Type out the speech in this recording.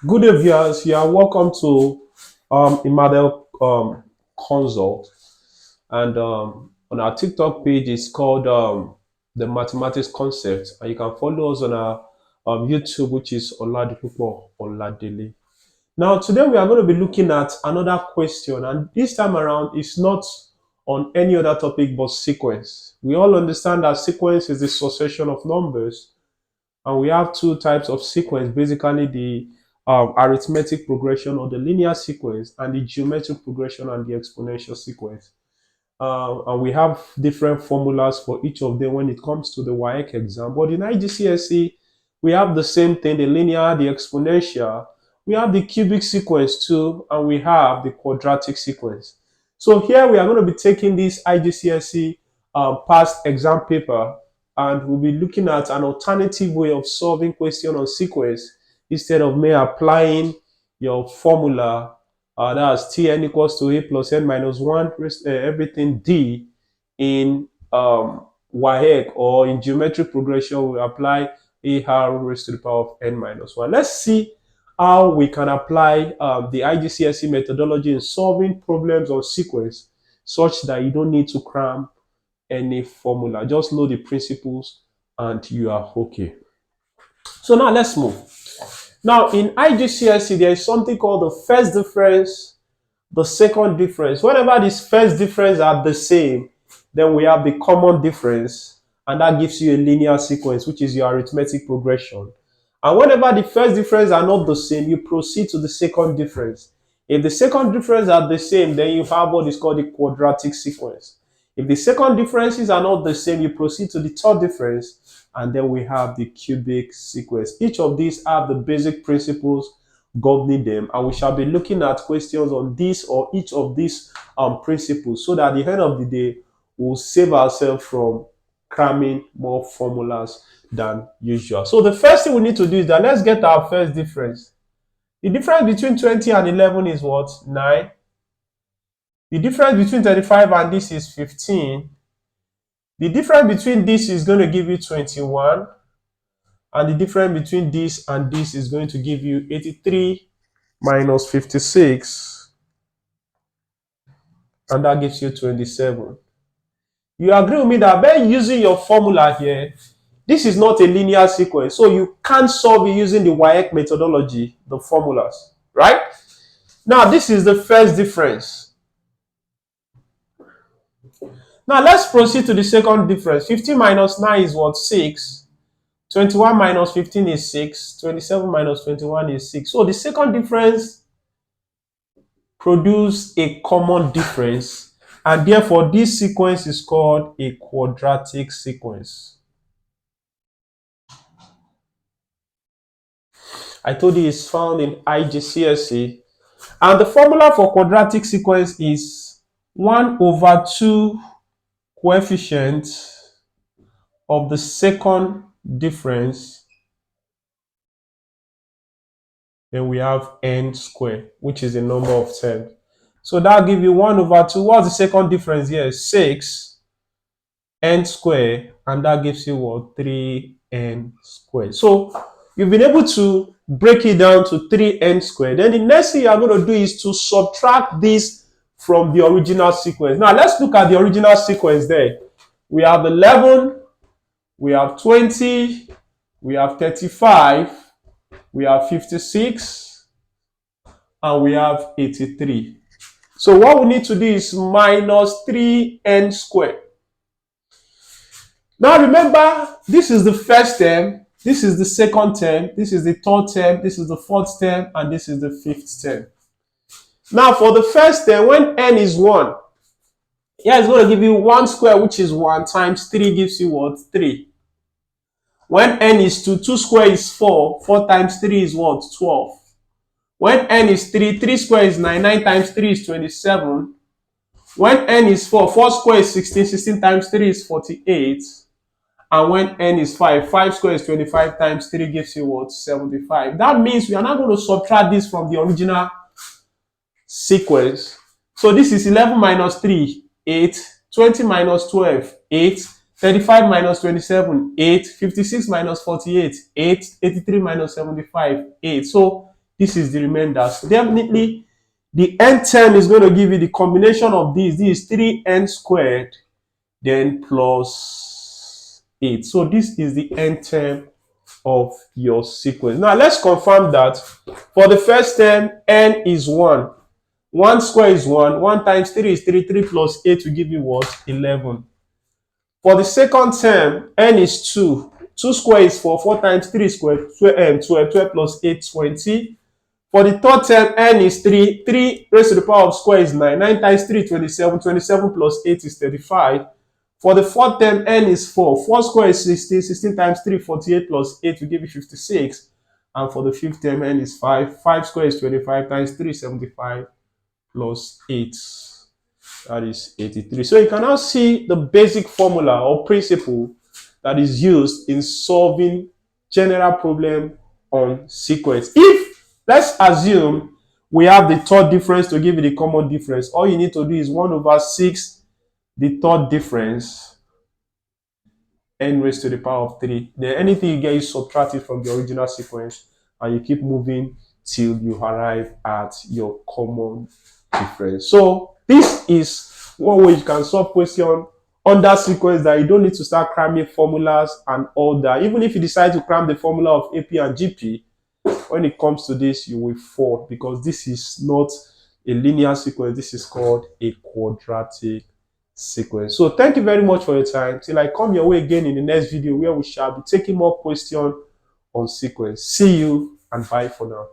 Good day, viewers. You are welcome to Imadel Consult, and on our TikTok page is called the Mathematics Concept, and you can follow us on our YouTube, which is Oladipupo Oladele. Now, today we are going to be looking at another question, and this time around it's not on any other topic but sequence. We all understand that sequence is the succession of numbers, and we have two types of sequence, basically the arithmetic progression or the linear sequence, and the geometric progression and the exponential sequence. And we have different formulas for each of them when it comes to the WAEC exam. But in IGCSE, we have the same thing, the linear, the exponential. We have the cubic sequence too, and we have the quadratic sequence. So here we are going to be taking this IGCSE past exam paper, and we'll be looking at an alternative way of solving question on sequence instead of me applying your formula, that's Tn equals to A plus N minus 1, everything D in WAEC, or in geometric progression, we apply AR raised to the power of N minus 1. Let's see how we can apply the IGCSE methodology in solving problems on sequence such that you don't need to cram any formula. Just know the principles and you are okay. So now let's move. Now in IGCSE, there is something called the first difference, the second difference. Whenever these first difference are the same, then we have the common difference, and that gives you a linear sequence, which is your arithmetic progression. And whenever the first difference are not the same, you proceed to the second difference. If the second difference are the same, then you have what is called the quadratic sequence. If the second differences are not the same, you proceed to the third difference, and then we have the cubic sequence. Each of these have the basic principles governing them, and we shall be looking at questions on this or each of these principles, so that at the end of the day, we'll save ourselves from cramming more formulas than usual. So the first thing we need to do is that let's get our first difference. The difference between 20 and 11 is what? 9. The difference between 35 and this is 15. The difference between this is going to give you 21. And the difference between this and this is going to give you 83 minus 56. And that gives you 27. You agree with me that by using your formula here, this is not a linear sequence. So you can't solve it using the WAEC methodology, the formulas, right? Now, this is the first difference. Now, let's proceed to the second difference. 15 minus 9 is what? 6. 21 minus 15 is 6. 27 minus 21 is 6. So the second difference produces a common difference, and therefore this sequence is called a quadratic sequence. I told you it's found in IGCSE, and the formula for quadratic sequence is 1 over 2 coefficient of the second difference, then we have n squared, which is the number of terms. So that'll give you 1 over 2. What's the second difference here? 6 n squared, and that gives you what? 3n squared. So you've been able to break it down to 3n squared. Then the next thing you are going to do is to subtract this from the original sequence. Now let's look at the original sequence there. We have 11, we have 20, we have 35, we have 56, and we have 83. So what we need to do is minus 3n squared. Now remember, this is the first term, this is the second term, this is the third term, this is the fourth term, and this is the fifth term. Now for the first term, when n is 1, here it's going to give you 1 square, which is 1, times 3 gives you what? 3. When n is 2, 2 square is 4, 4 times 3 is what? 12. When n is 3, 3 square is 9, 9 times 3 is 27. When n is 4, 4 square is 16, 16 times 3 is 48. And when n is 5, 5 square is 25 times 3 gives you what? 75. That means we are not going to subtract this from the original sequence. So this is 11 minus 3, 8. 20 minus 12, 8. 35 minus 27, 8. 56 minus 48, 8. 83 minus 75, 8. So this is the remainder. So definitely the n term is going to give you the combination of these. This is 3n squared, then plus 8. So this is the n term of your sequence. Now let's confirm that for the first term, n is 1. 1 square is 1. 1 times 3 is 3. 3 plus 8 will give you what? 11. For the second term, n is 2. 2 square is 4. 4 times 3 square, 12. 12 plus 8, 20. For the third term, n is 3. 3 raised to the power of square is 9. 9 times 3, 27. 27 plus 8 is 35. For the fourth term, n is 4. 4 square is 16. 16 times 3, 48 plus 8 will give you 56. And for the fifth term, n is 5. 5 square is 25 times 3, 75 plus 8. That is 83. So you can now see the basic formula or principle that is used in solving general problem on sequence. If, let's assume, we have the third difference to give you the common difference, all you need to do is 1 over 6, the third difference, n raised to the power of 3. Then anything you get, you subtract it from the original sequence, and you keep moving till you arrive at your common difference. So this is one way you can solve question under sequence that you don't need to start cramming formulas and all that. Even if you decide to cram the formula of AP and GP, when it comes to this, you will fall, because this is not a linear sequence. This is called a quadratic sequence. So thank you very much for your time. Till I come your way again in the next video, where we shall be taking more questions on sequence. See you and bye for now.